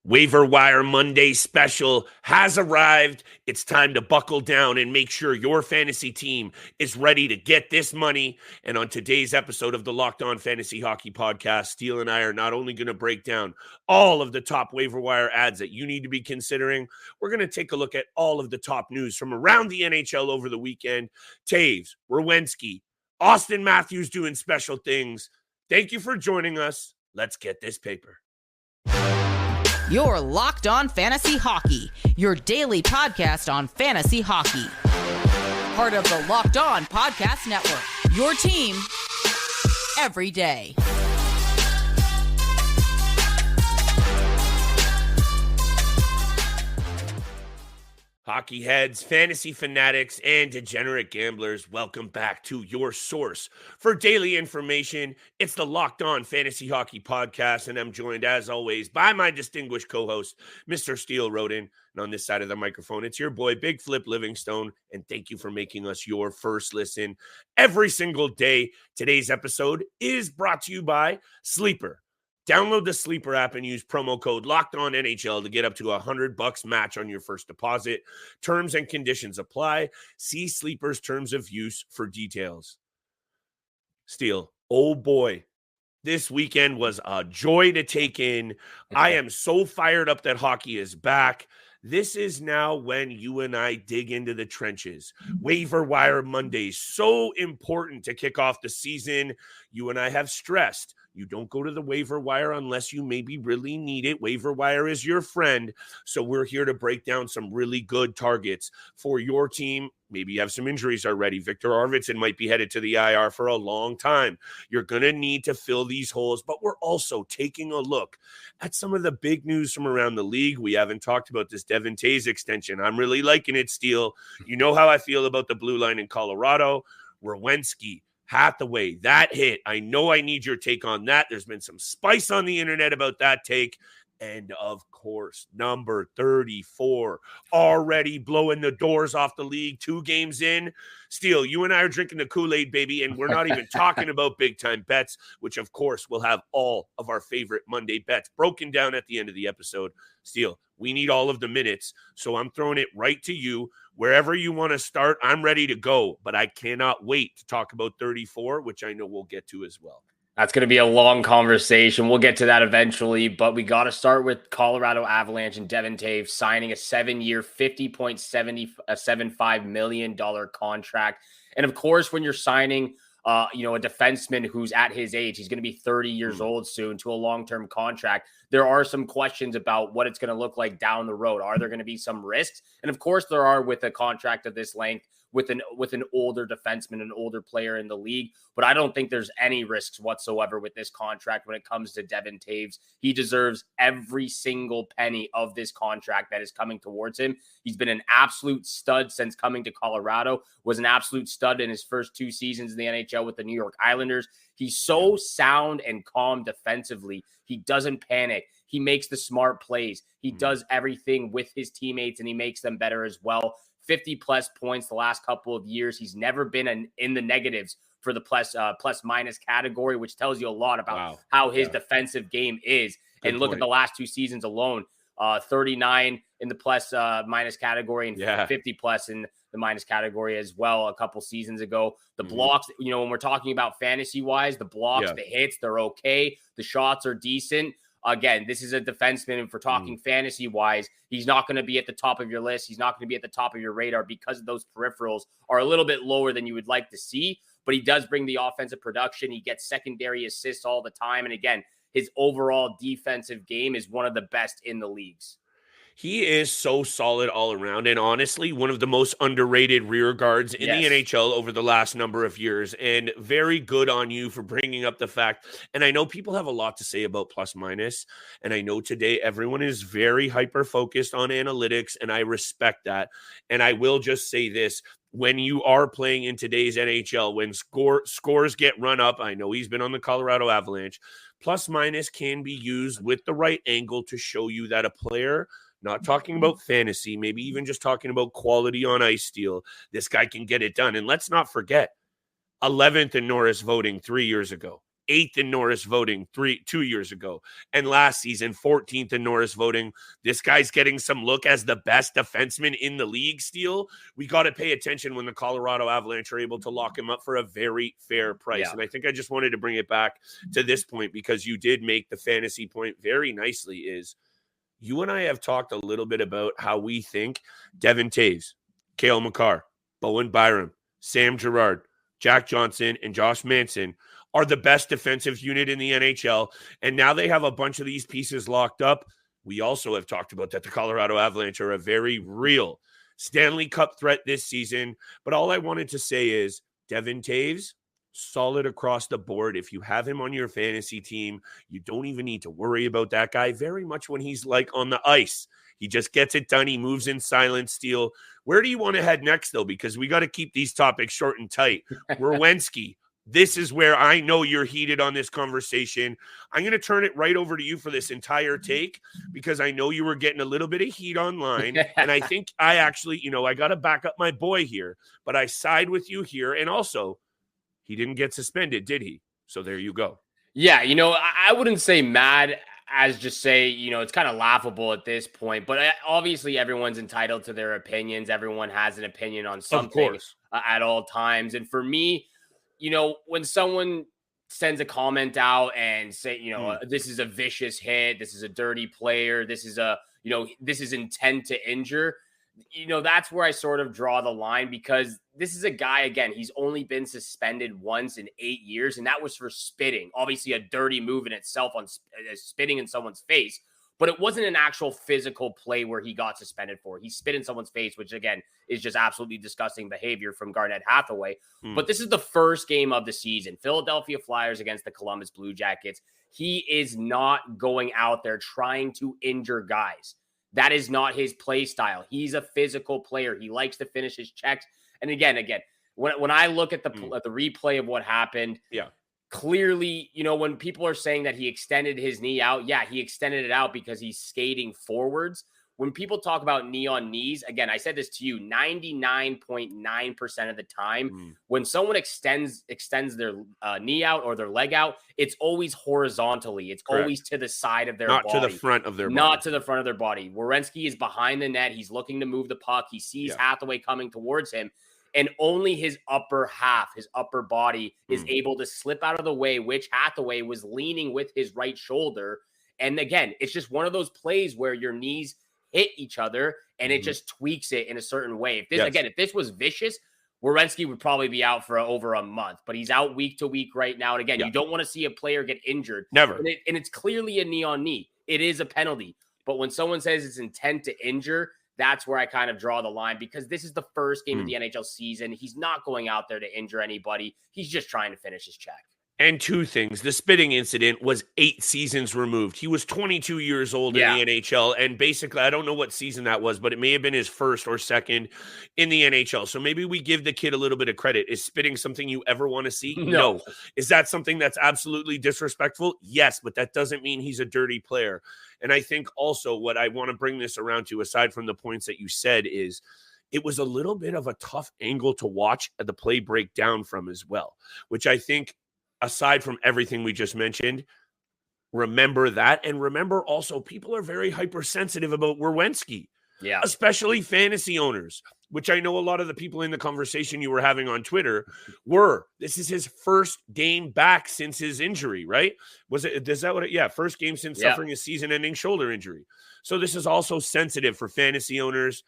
Waiver-Wire Monday special has arrived. It's time to buckle down and make sure your fantasy team is ready to get this money. And on today's episode of the Locked On Fantasy Hockey Podcast, Steele and I are not only going to break down all of the top waiver-wire ads that you need to be considering, we're going to take a look at all of the top news from around the NHL over the weekend. Toews, Werenski, Auston Matthews doing special things. Thank you for joining us. Let's get this paper. You're Locked On Fantasy Hockey, your daily podcast on fantasy hockey. Part of the Locked On Podcast Network, your team every day. Hockey heads, fantasy fanatics, and degenerate gamblers, welcome back to your source for daily information. It's the Locked On Fantasy Hockey Podcast, and I'm joined, as always, by my distinguished co-host, Mr. Steele Roden. And on this side of the microphone, it's your boy, Big Flip Livingstone, and thank you for making us your first listen every single day. Today's episode is brought to you by Sleeper. Download the Sleeper app and use promo code LOCKEDONNHL to get up to $100 match on your first deposit. Terms and conditions apply. See Sleeper's terms of use for details. Steele, oh boy, this weekend was a joy to take in. I am so fired up that hockey is back. This is now when you and I dig into the trenches. Waiver Wire Mondays, so important to kick off the season. You and I have stressed. You don't go to the waiver wire unless you maybe really need it. Waiver wire is your friend. So we're here to break down some really good targets for your team. Maybe you have some injuries already. Victor Arvidsson might be headed to the IR for a long time. You're going to need to fill these holes, but we're also taking a look at some of the big news from around the league. We haven't talked about this Devon Toews extension. I'm really liking it, Steele. You know how I feel about the blue line in Colorado. Werenski, Hathaway, that hit. I know I need your take on that. There's been some spice on the internet about that take. And of course, number 34, already blowing the doors off the league, 2 games in. Steele, you and I are drinking the Kool-Aid, baby, and we're not even talking about big-time bets, which, of course, will have all of our favorite Monday bets broken down at the end of the episode. Steele, we need all of the minutes, so I'm throwing it right to you. Wherever you want to start, I'm ready to go, but I cannot wait to talk about 34, which I know we'll get to as well. That's going to be a long conversation. We'll get to that eventually, but we got to start with Colorado Avalanche and Devon Toews signing a 7-year, $50.75 million contract. And of course, when you're signing, a defenseman who's at his age, he's going to be 30 years old soon, to a long-term contract. There are some questions about what it's going to look like down the road. Are there going to be some risks? And of course there are with a contract of this length, with an older defenseman, an older player in the league. But I don't think there's any risks whatsoever with this contract when it comes to Devon Toews. He deserves every single penny of this contract that is coming towards him. He's been an absolute stud since coming to Colorado, was an absolute stud in his first 2 seasons in the NHL with the New York Islanders. He's so sound and calm defensively. He doesn't panic. He makes the smart plays. He does everything with his teammates, and he makes them better as well. 50-plus points the last couple of years. He's never been in the negatives for the plus-minus category, which tells you a lot about how his defensive game is. Good and look point. At the last 2 seasons alone, 39 in the plus-minus category and 50-plus in the minus category as well a couple seasons ago. The blocks, when we're talking about fantasy-wise, the blocks, the hits, they're okay. The shots are decent. Again, this is a defenseman, and for talking fantasy-wise, he's not going to be at the top of your list. He's not going to be at the top of your radar because those peripherals are a little bit lower than you would like to see, but he does bring the offensive production. He gets secondary assists all the time, and again, his overall defensive game is one of the best in the leagues. He is so solid all around, and honestly, one of the most underrated rear guards in the NHL over the last number of years, and very good on you for bringing up the fact. And I know people have a lot to say about plus minus, and I know today everyone is very hyper-focused on analytics, and I respect that. And I will just say this. When you are playing in today's NHL, when scores get run up, I know he's been on the Colorado Avalanche, plus minus can be used with the right angle to show you that a player, not talking about fantasy, maybe even just talking about quality on ice, Steele, this guy can get it done. And let's not forget, 11th in Norris voting 3 years ago. 8th in Norris voting 2 years ago. And last season, 14th in Norris voting. This guy's getting some look as the best defenseman in the league, Steele. We got to pay attention when the Colorado Avalanche are able to lock him up for a very fair price. Yeah. And I think I just wanted to bring it back to this point because you did make the fantasy point very nicely is you and I have talked a little bit about how we think Devon Toews, Cale Makar, Bowen Byram, Sam Girard, Jack Johnson, and Josh Manson are the best defensive unit in the NHL. And now they have a bunch of these pieces locked up. We also have talked about that the Colorado Avalanche are a very real Stanley Cup threat this season. But all I wanted to say is Devon Toews, solid across the board. If you have him on your fantasy team, you don't even need to worry about that guy very much when he's like on the ice. He just gets it done. He moves in silence. Steele, where do you want to head next, though? Because we got to keep these topics short and tight. Werenski, this is where I know you're heated on this conversation. I'm going to turn it right over to you for this entire take because I know you were getting a little bit of heat online. And I think I actually, I got to back up my boy here, but I side with you here. And also, he didn't get suspended, did he? So there you go. Yeah, I wouldn't say mad as just say, it's kind of laughable at this point, but obviously everyone's entitled to their opinions. Everyone has an opinion on something at all times. And for me, when someone sends a comment out and say, this is a vicious hit, this is a dirty player, this is this is intent to injure, that's where I sort of draw the line because this is a guy, again, he's only been suspended once in 8 years, and that was for spitting. Obviously a dirty move in itself on spitting in someone's face, but it wasn't an actual physical play where he got suspended for. He spit in someone's face, which again is just absolutely disgusting behavior from Garnett Hathaway. But this is the first game of the season. Philadelphia Flyers against the Columbus Blue Jackets. He is not going out there trying to injure guys. That is not his play style. He's a physical player. He likes to finish his checks. And again, when I look at the replay of what happened, clearly, when people are saying that he extended his knee out, he extended it out because he's skating forwards. When people talk about knee on knees, again, I said this to you, 99.9% of the time, when someone extends their knee out or their leg out, it's always horizontally. It's always to the side of their body. Not to the front of their body. Not to the front of their body. Werenski is behind the net. He's looking to move the puck. He sees Hathaway coming towards him. And only his upper half, his upper body is able to slip out of the way, which Hathaway was leaning with his right shoulder. And again, it's just one of those plays where your knees hit each other and it just tweaks it in a certain way. If this was vicious, Werenski would probably be out for over a month, but he's out week to week right now. And again, you don't want to see a player get injured. Never. And it's clearly a knee on knee. It is a penalty. But when someone says it's intent to injure, that's where I kind of draw the line because this is the first game of the NHL season. He's not going out there to injure anybody. He's just trying to finish his check. And two things. The spitting incident was 8 seasons removed. He was 22 years old in the NHL. And basically, I don't know what season that was, but it may have been his first or second in the NHL. So maybe we give the kid a little bit of credit. Is spitting something you ever want to see? No. Is that something that's absolutely disrespectful? Yes, but that doesn't mean he's a dirty player. And I think also what I want to bring this around to, aside from the points that you said, is it was a little bit of a tough angle to watch the play break down from as well, which I think, aside from everything we just mentioned, remember that. And remember also, people are very hypersensitive about Werenski, especially fantasy owners, which I know a lot of the people in the conversation you were having on Twitter were. This is his first game back since his injury, right? First game since suffering a season-ending shoulder injury. So this is also sensitive for fantasy owners.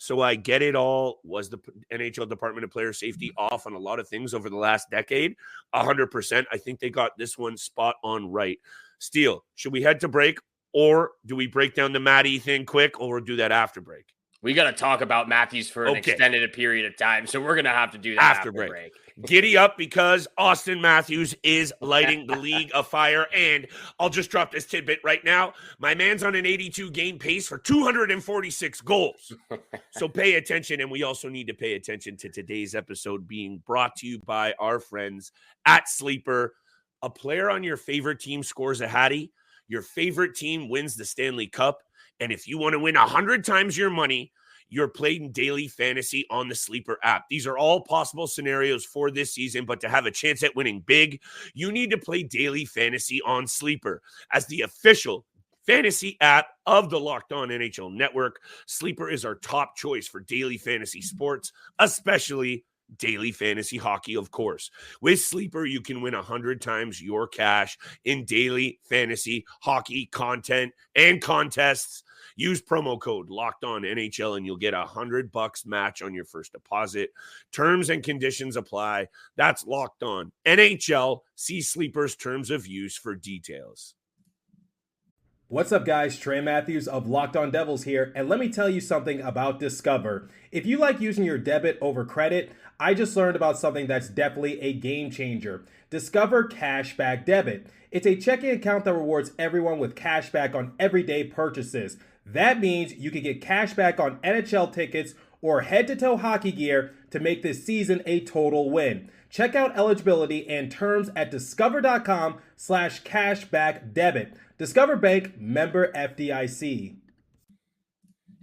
So I get it all. Was the NHL Department of Player Safety off on a lot of things over the last decade? 100%. I think they got this one spot on right. Steele, should we head to break, or do we break down the Matty thing quick, or do that after break? We got to talk about Matthews for an extended period of time, so we're going to have to do that after break. Giddy up because Auston Matthews is lighting the league afire. And I'll just drop this tidbit right now. My man's on an 82-game pace for 246 goals. So pay attention. And we also need to pay attention to today's episode being brought to you by our friends at Sleeper. A player on your favorite team scores a hattie. Your favorite team wins the Stanley Cup. And if you want to win 100 times your money, you're playing daily fantasy on the Sleeper app. These are all possible scenarios for this season, but to have a chance at winning big, you need to play daily fantasy on Sleeper. As the official fantasy app of the Locked On NHL Network, Sleeper is our top choice for daily fantasy sports, especially daily fantasy hockey, of course. With Sleeper, you can win 100 times your cash in daily fantasy hockey content and contests. Use promo code Locked On NHL and you'll get $100 match on your first deposit. Terms and conditions apply. That's Locked On NHL. See Sleeper's terms of use for details. What's up, guys? Trey Matthews of Locked On Devils here, and let me tell you something about Discover. If you like using your debit over credit, I just learned about something that's definitely a game changer. Discover Cashback Debit. It's a checking account that rewards everyone with cashback on everyday purchases. That means you can get cashback on NHL tickets or head-to-toe hockey gear to make this season a total win. Check out eligibility and terms at discover.com/cashbackdebit. Discover Bank, member FDIC.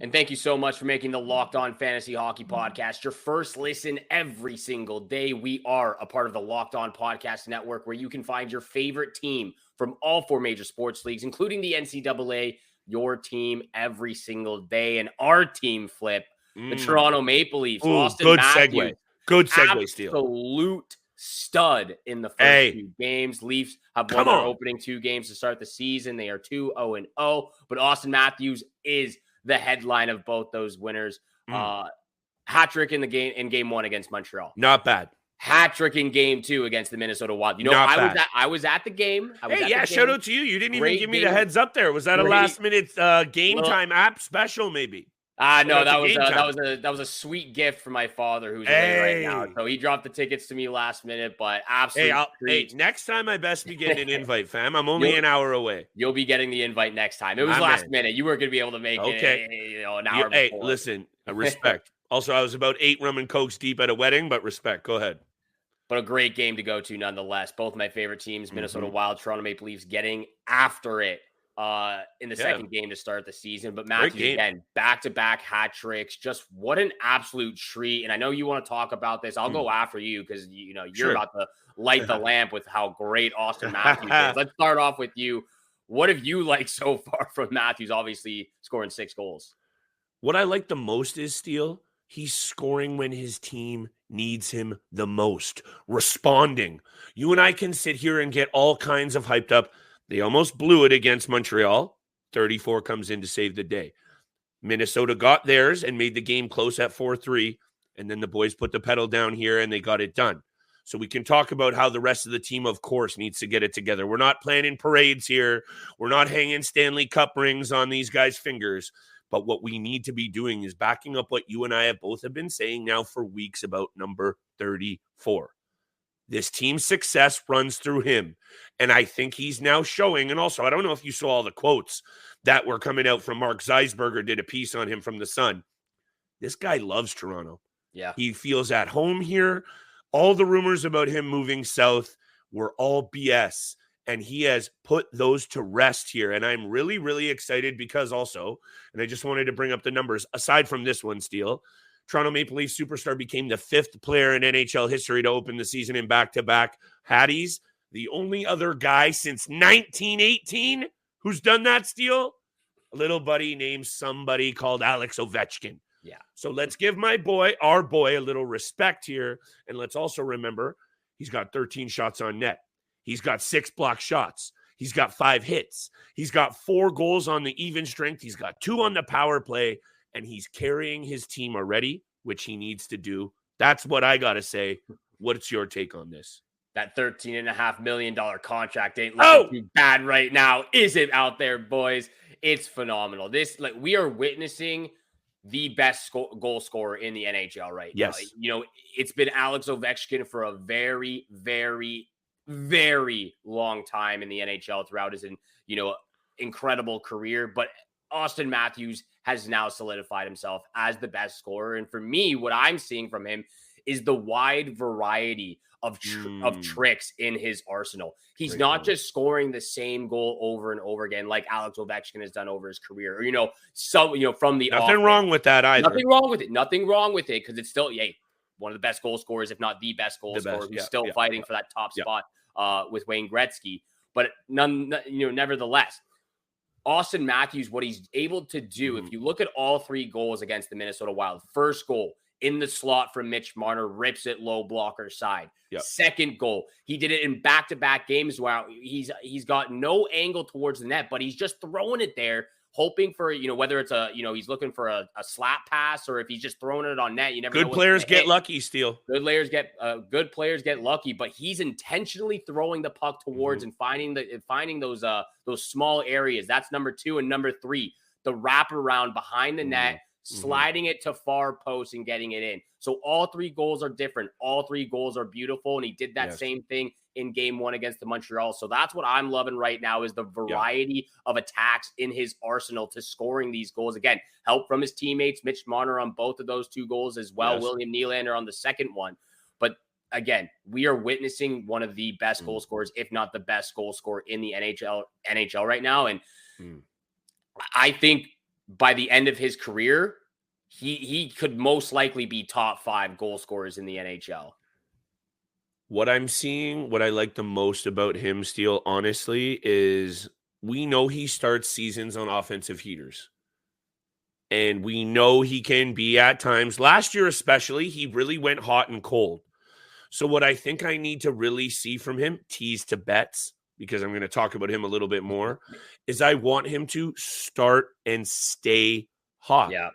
And thank you so much for making the Locked On Fantasy Hockey Podcast your first listen every single day. We are a part of the Locked On Podcast Network, where you can find your favorite team from all four major sports leagues, including the NCAA, your team every single day. And our team, Flip, the Toronto Maple Leafs. Auston Good Matthews, segue. Good segue, Steele. Absolute stud in the first two games. Leafs have won their opening two games to start the season. They are 2-0-0, but Auston Matthews is the headline of both those winners. Hat-trick in game one against Montreal. Not bad. Hat-trick in game two against the Minnesota Wild. You know, I was at the game. Shout out to you. You didn't even give me the heads up there. Was that a last minute game time app special maybe? No, that was a sweet gift from my father, who's away right now. So he dropped the tickets to me last minute, but absolutely. Next time I best be getting an invite, fam. I'm only an hour away. You'll be getting the invite next time. It was last minute. You weren't going to be able to make it an hour before. Hey, listen, respect. Also, I was about 8 rum and cokes deep at a wedding, but respect. Go ahead. But a great game to go to nonetheless. Both my favorite teams, Minnesota Wild, Toronto Maple Leafs, getting after it in the second game to start the season. But Matthews, again, back-to-back hat tricks. Just what an absolute treat. And I know you want to talk about this. I'll go after you because you're about to light the lamp with how great Auston Matthews is. Let's start off with you. What have you liked so far from Matthews, obviously scoring 6 goals? What I like the most is, Steele, he's scoring when his team needs him the most. Responding. You and I can sit here and get all kinds of hyped up. They almost blew it against Montreal. 34 comes in to save the day. Minnesota got theirs and made the game close at 4-3. And then the boys put the pedal down here and they got it done. So we can talk about how the rest of the team, of course, needs to get it together. We're not planning parades here. We're not hanging Stanley Cup rings on these guys' fingers. But what we need to be doing is backing up what you and I have both been saying now for weeks about number 34. This team's success runs through him. And I think he's now showing. And also, I don't know if you saw all the quotes that were coming out from Mark Zeisberger, did a piece on him from The Sun. This guy loves Toronto. Yeah. He feels at home here. All the rumors about him moving south were all BS. And he has put those to rest here. And I'm really, really excited because also, and I just wanted to bring up the numbers, aside from this one, Steele, Toronto Maple Leafs superstar became the 5th player in NHL history to open the season in back-to-back Hatties. The only other guy since 1918 who's done that, Steele, a little buddy named somebody called Alex Ovechkin. Yeah. So let's give our boy, a little respect here. And let's also remember he's got 13 shots on net. He's got 6 block shots. He's got 5 hits. He's got 4 goals on the even strength. He's got 2 on the power play. And he's carrying his team already, which he needs to do. That's what I got to say. What's your take on this? That $13.5 million contract ain't looking too bad right now. Is it out there, boys? It's phenomenal. We are witnessing the best goal scorer in the NHL right now. It's been Alex Ovechkin for a very, very, very long time in the NHL throughout his, incredible career. But Auston Matthews has now solidified himself as the best scorer. And for me, what I'm seeing from him is the wide variety of tricks in his arsenal. He's not just scoring the same goal over and over again like Alex Ovechkin has done over his career, or from the nothing wrong with that either. Nothing wrong with it because it's still one of the best goal scorers, if not the best goal scorer, who's still fighting for that top spot with Wayne Gretzky. But nevertheless, Auston Matthews, what he's able to do, if you look at all 3 goals against the Minnesota Wild, first goal in the slot from Mitch Marner, rips it low blocker side. Yep. Second goal, he did it in back-to-back games where he's got no angle towards the net, but he's just throwing it there, hoping for, whether it's he's looking for a slap pass or if he's just throwing it on net. You never know. Good players get lucky, Steele. Good players get lucky, but he's intentionally throwing the puck towards and finding those small areas. That's number 2. And number 3, the wraparound behind the net, sliding it to far post and getting it in. So all 3 goals are different. All 3 goals are beautiful. And he did that same thing in game 1 against the Montreal. So that's what I'm loving right now is the variety of attacks in his arsenal to scoring these goals. Again, help from his teammates, Mitch Marner on both of those 2 goals as well. William Nylander on the second one. But again, we are witnessing one of the best goal scorers, if not the best goal scorer in the NHL right now. And I think by the end of his career, he could most likely be top 5 goal scorers in the NHL. What I'm seeing, what I like the most about him, Steele, honestly, is we know he starts seasons on offensive heaters. And we know he can be at times. Last year especially, he really went hot and cold. So what I think I need to really see from him, tease to bets, because I'm going to talk about him a little bit more, is I want him to start and stay hot. Yeah.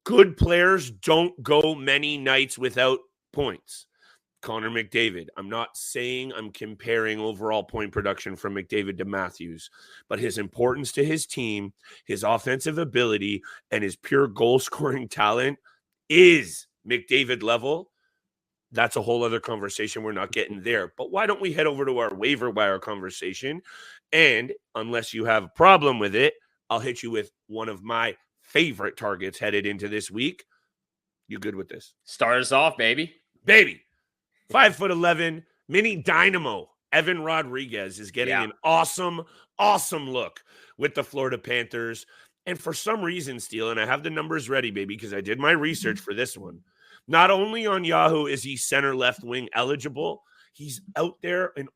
Good players don't go many nights without points. Connor McDavid. I'm not saying I'm comparing overall point production from McDavid to Matthews, but his importance to his team, his offensive ability, and his pure goal-scoring talent is McDavid level. That's a whole other conversation. We're not getting there. But why don't we head over to our waiver wire conversation? And unless you have a problem with it, I'll hit you with one of my favorite targets headed into this week. You good with this? Start us off, baby. 5'11", mini dynamo, Evan Rodrigues is getting an awesome look with the Florida Panthers. And for some reason, Steele, and I have the numbers ready, baby, because I did my research for this one. Not only on Yahoo is he center left wing eligible, he's out there and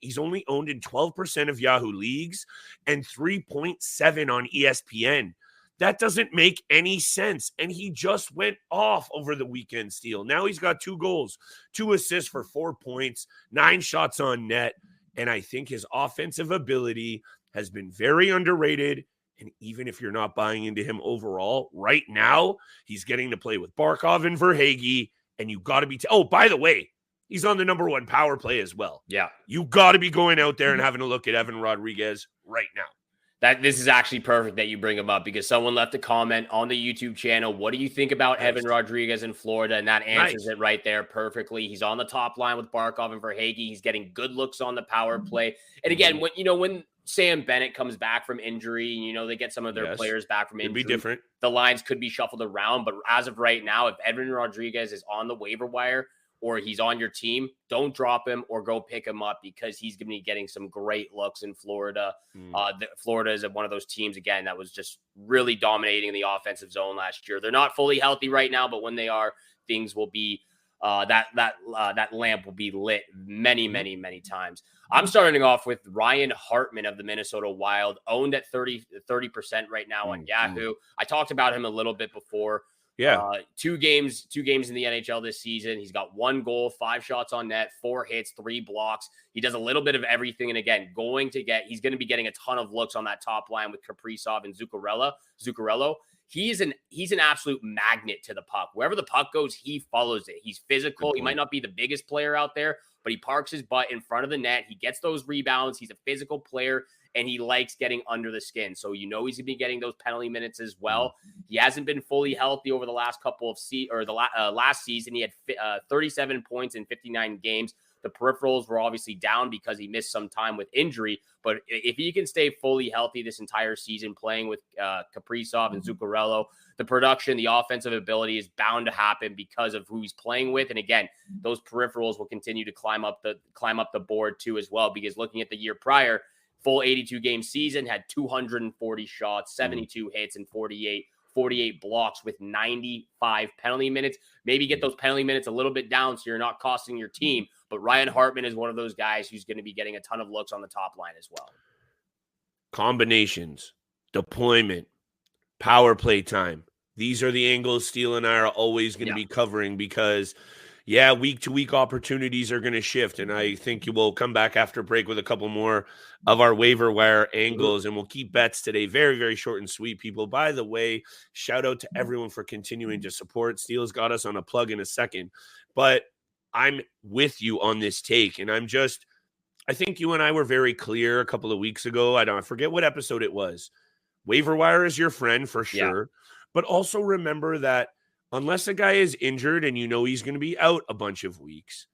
he's only owned in 12% of Yahoo leagues and 3.7 on ESPN. That doesn't make any sense. And he just went off over the weekend, Steele. Now he's got 2 goals, 2 assists for 4 points, 9 shots on net. And I think his offensive ability has been very underrated. And even if you're not buying into him overall, right now, he's getting to play with Barkov and Verhaeghe. And you got to be oh, by the way, he's on the number 1 power play as well. Yeah. You got to be going out there and having a look at Evan Rodrigues right now. This is actually perfect that you bring him up because someone left a comment on the YouTube channel. What do you think about Evan Rodrigues in Florida? And that answers it right there perfectly. He's on the top line with Barkov and Verhaeghe. He's getting good looks on the power play. And again, when Sam Bennett comes back from injury, and they get some of their players back from injury, it'd be different. The lines could be shuffled around. But as of right now, if Evan Rodrigues is on the waiver wire or he's on your team, don't drop him or go pick him up because he's going to be getting some great looks in Florida. Florida is one of those teams, again, that was just really dominating the offensive zone last year. They're not fully healthy right now, but when they are, things will be that lamp will be lit many, many, many times. I'm starting off with Ryan Hartman of the Minnesota Wild, owned at 30% right now on Yahoo. I talked about him a little bit before. Yeah. 2 games in the NHL this season. He's got 1 goal, 5 shots on net, 4 hits, 3 blocks. He does a little bit of everything. And again, he's going to be getting a ton of looks on that top line with Kaprizov and Zuccarello. He's an absolute magnet to the puck. Wherever the puck goes, he follows it. He's physical. He might not be the biggest player out there, but he parks his butt in front of the net. He gets those rebounds. He's a physical player, and he likes getting under the skin. So he's going to be getting those penalty minutes as well. He hasn't been fully healthy over the last couple of last season. He had 37 points in 59 games. The peripherals were obviously down because he missed some time with injury. But if he can stay fully healthy this entire season, playing with Kaprizov and Zuccarello, the production, the offensive ability is bound to happen because of who he's playing with. And again, those peripherals will continue to climb up the board too as well. Because looking at the year prior, full 82 game season, had 240 shots, 72 hits, and 48 blocks with 95 penalty minutes. Maybe get those penalty minutes a little bit down so you're not costing your team. But Ryan Hartman is one of those guys who's going to be getting a ton of looks on the top line as well. Combinations, deployment, power play time. These are the angles Steele and I are always going to be covering because, week-to-week opportunities are going to shift. And I think you will come back after break with a couple more of our waiver wire angles. And we'll keep bets today very, very short and sweet, people. By the way, shout out to everyone for continuing to support. Steele's got us on a plug in a second. But I'm with you on this take. And I think you and I were very clear a couple of weeks ago. I forget what episode it was. Waiver wire is your friend for sure. But also remember that unless a guy is injured and you know he's going to be out a bunch of weeks,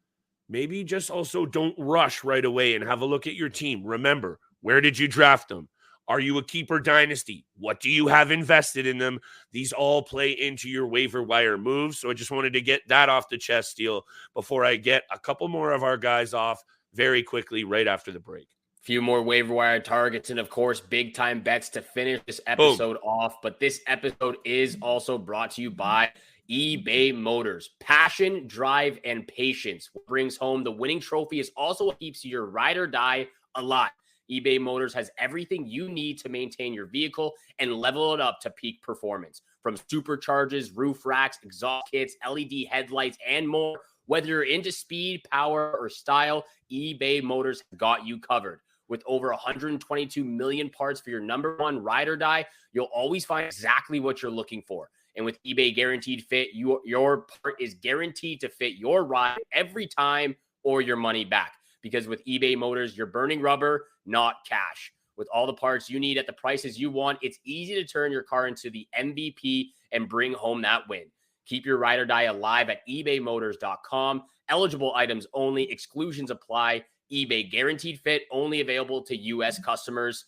maybe just also don't rush right away and have a look at your team. Remember, where did you draft them? Are you a keeper dynasty? What do you have invested in them? These all play into your waiver wire moves. So I just wanted to get that off the chest, Steele, before I get a couple more of our guys off very quickly right after the break. Few more waiver wire targets and, of course, big time bets to finish this episode off. But this episode is also brought to you by eBay Motors. Passion, drive, and patience. What brings home the winning trophy is also what keeps your ride or die alive. eBay Motors has everything you need to maintain your vehicle and level it up to peak performance. From superchargers, roof racks, exhaust kits, LED headlights, and more. Whether you're into speed, power, or style, eBay Motors got you covered. With over 122 million parts for your number one ride or die, you'll always find exactly what you're looking for. And with eBay Guaranteed Fit, your part is guaranteed to fit your ride every time or your money back. Because with eBay Motors, you're burning rubber, not cash. With all the parts you need at the prices you want, it's easy to turn your car into the MVP and bring home that win. Keep your ride or die alive at ebaymotors.com. Eligible items only. Exclusions apply. eBay Guaranteed Fit only available to U.S. customers.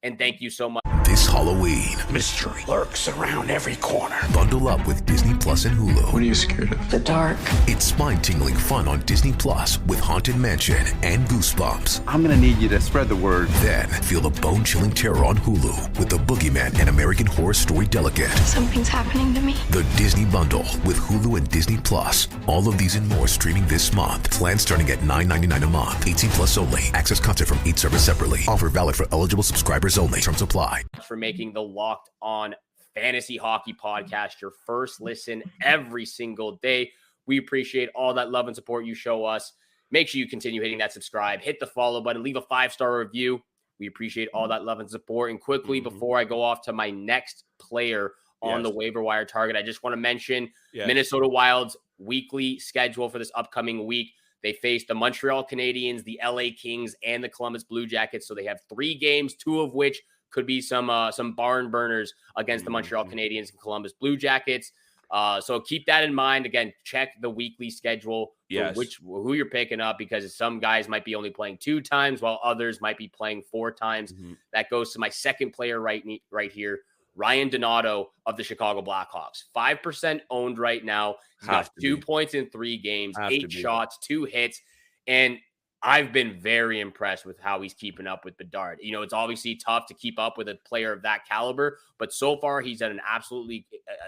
And thank you so much. This Halloween, mystery lurks around every corner. Bundle up with Disney Plus and Hulu. What are you scared of? The dark. It's spine-tingling fun on Disney Plus with Haunted Mansion and Goosebumps. I'm gonna need you to spread the word. Then feel the bone-chilling terror on Hulu with The Boogeyman and American Horror Story Delicate. Something's happening to me. The Disney Bundle with Hulu and Disney Plus. All of these and more streaming this month. Plans starting at $9.99 a month. 18 plus only. Access content from each service separately. Offer valid for eligible subscribers only. Terms apply. For making the Locked On Fantasy Hockey Podcast your first listen every single day. We appreciate all that love and support you show us. Make sure you continue hitting that subscribe, hit the follow button, leave a 5-star review. We appreciate all that love and support. And quickly, before I go off to my next player on the waiver wire target, I just want to mention Minnesota Wild's weekly schedule for this upcoming week. They face the Montreal Canadiens, the LA Kings, and the Columbus Blue Jackets. So they have 3 games, 2 of which could be some barn burners against the Montreal Canadiens and Columbus Blue Jackets. So keep that in mind. Again, check the weekly schedule for who you're picking up, because some guys might be only playing 2 times while others might be playing 4 times. That goes to my second player right here, Ryan Donato of the Chicago Blackhawks. 5% owned right now. He's got 2 points in 3 games, 8 shots, 2 hits. And I've been very impressed with how he's keeping up with Bedard. You know, it's obviously tough to keep up with a player of that caliber, but so far he's done an absolutely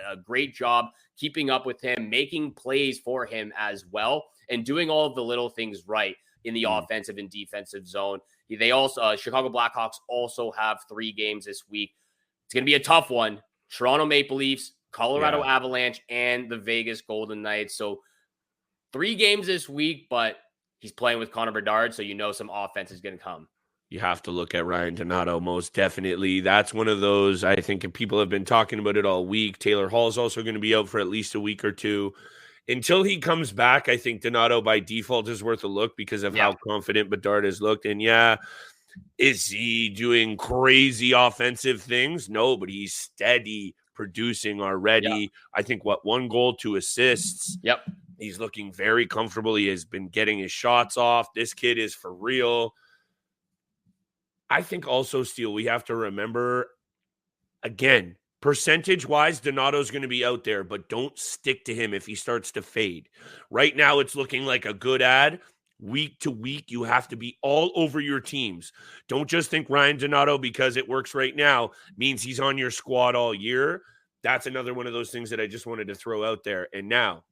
a great job keeping up with him, making plays for him as well, and doing all of the little things right in the offensive and defensive zone. They also, Chicago Blackhawks also have 3 games this week. It's going to be a tough one. Toronto Maple Leafs, Colorado Avalanche, and the Vegas Golden Knights. So 3 games this week, but he's playing with Connor Bedard, so you know some offense is going to come. You have to look at Ryan Donato, most definitely. That's one of those, I think people have been talking about it all week. Taylor Hall is also going to be out for at least a week or 2. Until he comes back, I think Donato by default is worth a look because of how confident Bedard has looked. And is he doing crazy offensive things? No, but he's steady producing already. I think 1 goal, 2 assists. He's looking very comfortable. He has been getting his shots off. This kid is for real. I think also, Steele, we have to remember, again, percentage-wise, Donato's going to be out there, but don't stick to him if he starts to fade. Right now, it's looking like a good ad. Week to week, you have to be all over your teams. Don't just think Ryan Donato, because it works right now, means he's on your squad all year. That's another one of those things that I just wanted to throw out there. And now,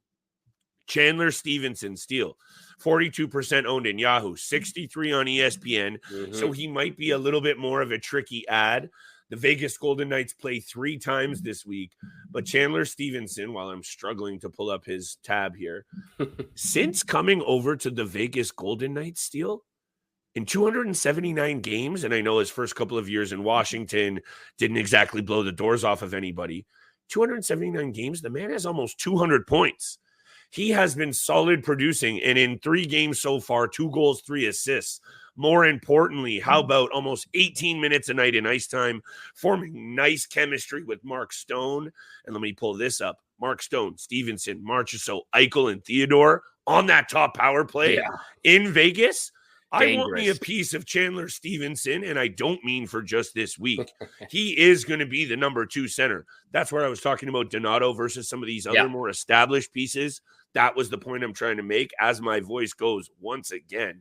Chandler, Stephenson, Steele, 42% owned in Yahoo, 63 on ESPN. So he might be a little bit more of a tricky ad. The Vegas Golden Knights play 3 times this week, but Chandler Stephenson, while I'm struggling to pull up his tab here, since coming over to the Vegas Golden Knights, Steele, in 279 games, and I know his first couple of years in Washington didn't exactly blow the doors off of anybody, 279 games, the man has almost 200 points. He has been solid producing, and in 3 games so far, 2 goals, 3 assists. More importantly, how about almost 18 minutes a night in ice time, forming nice chemistry with Mark Stone? And let me pull this up. Mark Stone, Stephenson, Marchessault, Eichel, and Theodore on that top power play in Vegas. Dangerous. I want me a piece of Chandler Stephenson, and I don't mean for just this week. He is going to be the number 2 center. That's where I was talking about Donato versus some of these other more established pieces. That was the point I'm trying to make as my voice goes once again.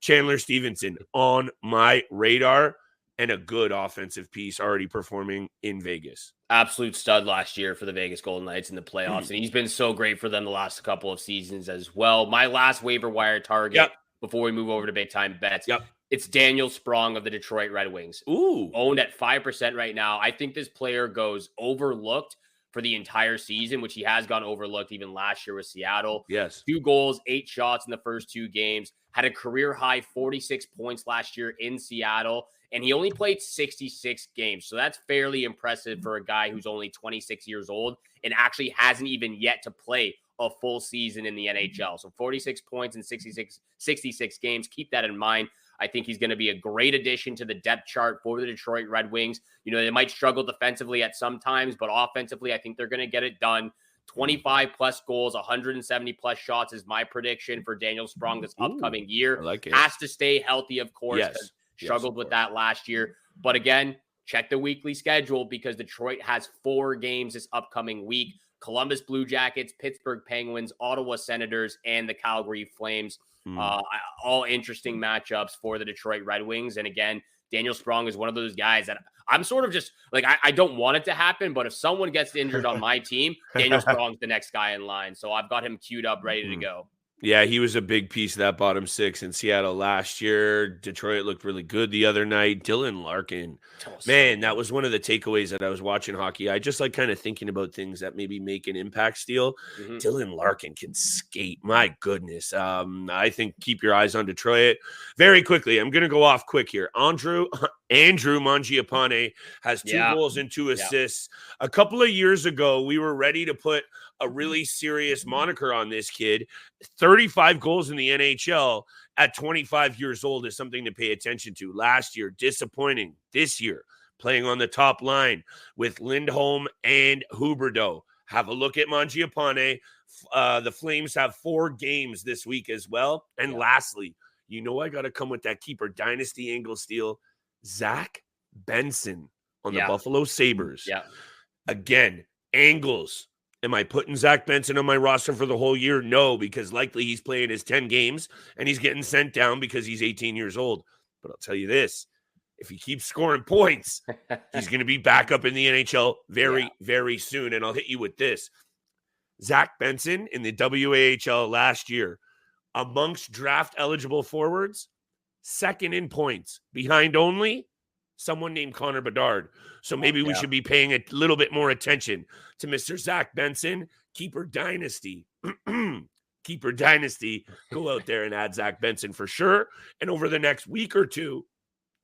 Chandler Stephenson on my radar, and a good offensive piece already performing in Vegas. Absolute stud last year for the Vegas Golden Knights in the playoffs, and he's been so great for them the last couple of seasons as well. My last waiver wire target before we move over to big time bets. It's Daniel Sprong of the Detroit Red Wings. Owned at 5% right now. I think this player goes overlooked for the entire season, which he has gone overlooked even last year with Seattle. 2 goals, 8 shots in the first 2 games. Had a career high 46 points last year in Seattle, and he only played 66 games. So that's fairly impressive for a guy who's only 26 years old and actually hasn't even yet to play a full season in the NHL. So 46 points in 66 games. Keep that in mind. I think he's going to be a great addition to the depth chart for the Detroit Red Wings. You know, they might struggle defensively at some times, but offensively, I think they're going to get it done. 25 plus goals, 170 plus shots is my prediction for Daniel Sprong this upcoming year. I like it. Has to stay healthy, of course. Struggled with that last year. But again, check the weekly schedule because Detroit has 4 games this upcoming week. Columbus Blue Jackets, Pittsburgh Penguins, Ottawa Senators, and the Calgary Flames. All interesting matchups for the Detroit Red Wings. And again, Daniel Sprong is one of those guys that I'm sort of just like, I don't want it to happen, but if someone gets injured on my team, Daniel Sprong's the next guy in line. So I've got him queued up, ready to go. Yeah, he was a big piece of that bottom 6 in Seattle last year. Detroit looked really good the other night. Dylan Larkin, man, that was one of the takeaways that I was watching hockey. I just like kind of thinking about things that maybe make an impact, Steele. Dylan Larkin can skate. My goodness. I think keep your eyes on Detroit. Very quickly, I'm going to go off quick here. Andrew Mangiapane has 2 goals and 2 assists. A couple of years ago, we were ready to put a really serious moniker on this kid. 35 goals in the NHL at 25 years old is something to pay attention to. Last year, disappointing. This year, playing on the top line with Lindholm and Huberdeau. Have a look at Mangiapane. The Flames have 4 games this week as well. And lastly, you know I got to come with that keeper dynasty angle, Steele. Zach Benson on the Buffalo Sabres. Again, angles. Am I putting Zach Benson on my roster for the whole year? No, because likely he's playing his 10 games and he's getting sent down because he's 18 years old. But I'll tell you this, if he keeps scoring points, he's going to be back up in the NHL very, very soon. And I'll hit you with this. Zach Benson in the WAHL last year, amongst draft-eligible forwards, 2nd in points, behind only someone named Connor Bedard. So maybe we should be paying a little bit more attention to Mr. Zach Benson. Keeper Dynasty. Keeper Dynasty. Go out there and add Zach Benson for sure. And over the next week or 2,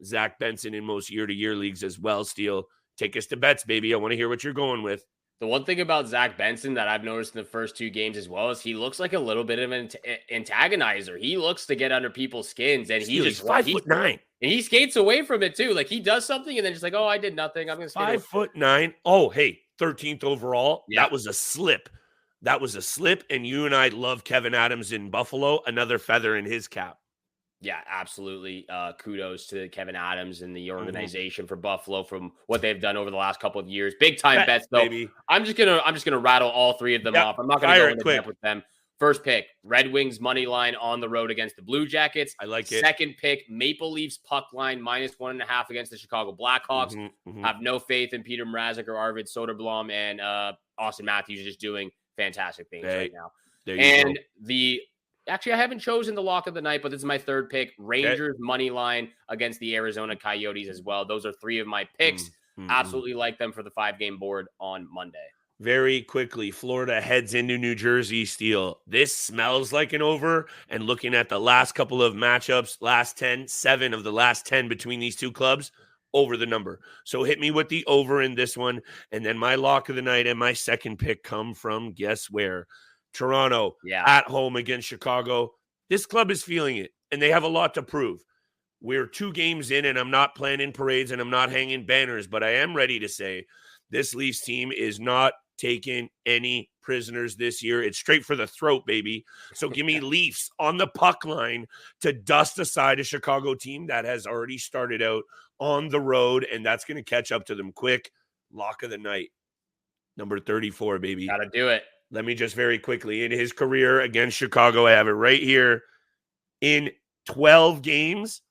Zach Benson in most year-to-year leagues as well. Steele, take us to bets, baby. I want to hear what you're going with. The one thing about Zach Benson that I've noticed in the first 2 games as well is he looks like a little bit of an antagonizer. He looks to get under people's skins, and he's 5'9", and he skates away from it too. Like he does something and then just like, oh, I did nothing. I'm gonna skate 5'9". Oh, hey, 13th overall. That was a slip. that was a slip, and you and I love Kevin Adams in Buffalo, another feather in his cap. Yeah, absolutely. Kudos to Kevin Adams and the organization for Buffalo from what they've done over the last couple of years. Big time bets, though. Baby. I'm just gonna rattle all three of them off. I'm not gonna go into depth with them. First pick, Red Wings money line on the road against the Blue Jackets. I like it. Second pick, Maple Leafs puck line -1.5 against the Chicago Blackhawks. Have no faith in Peter Mrazek or Arvid Soderblom, and Auston Matthews is just doing fantastic things right now. And actually, I haven't chosen the lock of the night, but this is my third pick. Rangers money line against the Arizona Coyotes as well. Those are three of my picks. Absolutely like them for the 5-game board on Monday. Very quickly, Florida heads into New Jersey, Steele. This smells like an over, and looking at the last couple of matchups, 7 of the last 10 between these two clubs, over the number. So hit me with the over in this one, and then my lock of the night and my second pick come from, guess where? Toronto at home against Chicago. This club is feeling it, and they have a lot to prove. We're 2 games in, and I'm not planning parades, and I'm not hanging banners, but I am ready to say this Leafs team is not taking any prisoners this year. It's straight for the throat, baby. So give me Leafs on the puck line to dust aside a Chicago team that has already started out on the road, and that's going to catch up to them quick. Lock of the night, number 34, baby. Gotta do it. Let me just very quickly, in his career against Chicago, I have it right here. In 12 games,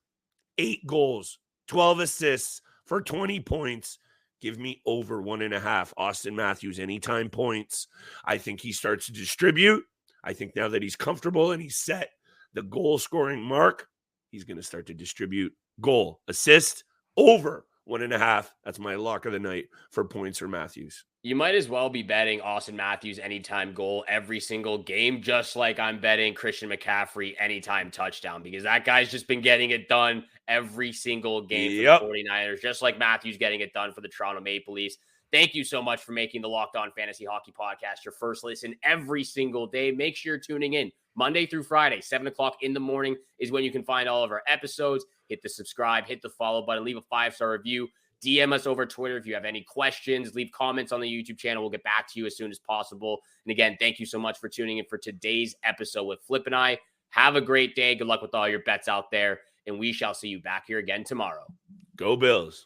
8 goals, 12 assists for 20 points. Give me over 1.5. Auston Matthews, anytime points. I think he starts to distribute. I think now that he's comfortable and he's set the goal-scoring mark, he's going to start to distribute. Goal, assist, over 1.5. That's my lock of the night for points for Matthews. You might as well be betting Auston Matthews anytime goal every single game, just like I'm betting Christian McCaffrey anytime touchdown, because that guy's just been getting it done every single game for the 49ers, just like Matthews getting it done for the Toronto Maple Leafs. Thank you so much for making the Locked On Fantasy Hockey Podcast your first listen every single day. Make sure you're tuning in Monday through Friday, 7 o'clock in the morning is when you can find all of our episodes. Hit the subscribe, hit the follow button, leave a 5-star review. DM us over Twitter if you have any questions. Leave comments on the YouTube channel. We'll get back to you as soon as possible. And again, thank you so much for tuning in for today's episode with Flip and I. Have a great day. Good luck with all your bets out there. And we shall see you back here again tomorrow. Go Bills.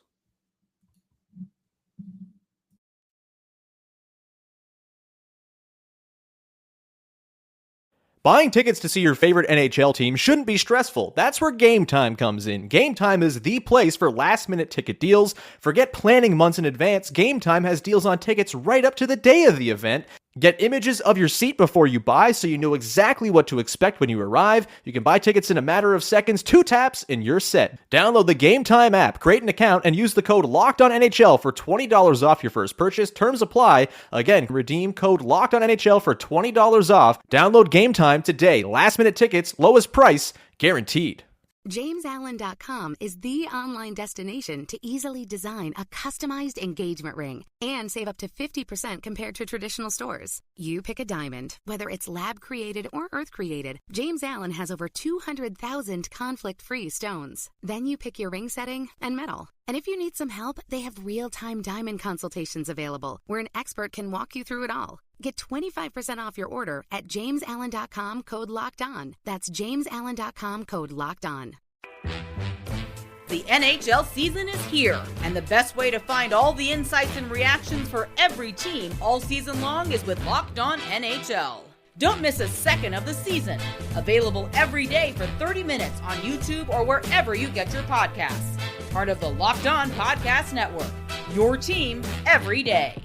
Buying tickets to see your favorite NHL team shouldn't be stressful. That's where Game Time comes in. Game Time is the place for last-minute ticket deals. Forget planning months in advance. Game Time has deals on tickets right up to the day of the event. Get images of your seat before you buy so you know exactly what to expect when you arrive. You can buy tickets in a matter of seconds, 2 taps, and you're set. Download the Game Time app, create an account, and use the code LOCKEDONNHL for $20 off your first purchase. Terms apply. Again, redeem code LOCKEDONNHL for $20 off. Download Game Time today. Last-minute tickets, lowest price, guaranteed. JamesAllen.com is the online destination to easily design a customized engagement ring and save up to 50% compared to traditional stores. You pick a diamond, whether it's lab-created or earth-created. James Allen has over 200,000 conflict-free stones. Then you pick your ring setting and metal. And if you need some help, they have real-time diamond consultations available, where an expert can walk you through it all. Get 25% off your order at JamesAllen.com, code LOCKEDON. That's JamesAllen.com, code LOCKEDON. The NHL season is here, and the best way to find all the insights and reactions for every team all season long is with Locked On NHL. Don't miss a second of the season. Available every day for 30 minutes on YouTube or wherever you get your podcasts. Part of the Locked On Podcast Network. Your team every day.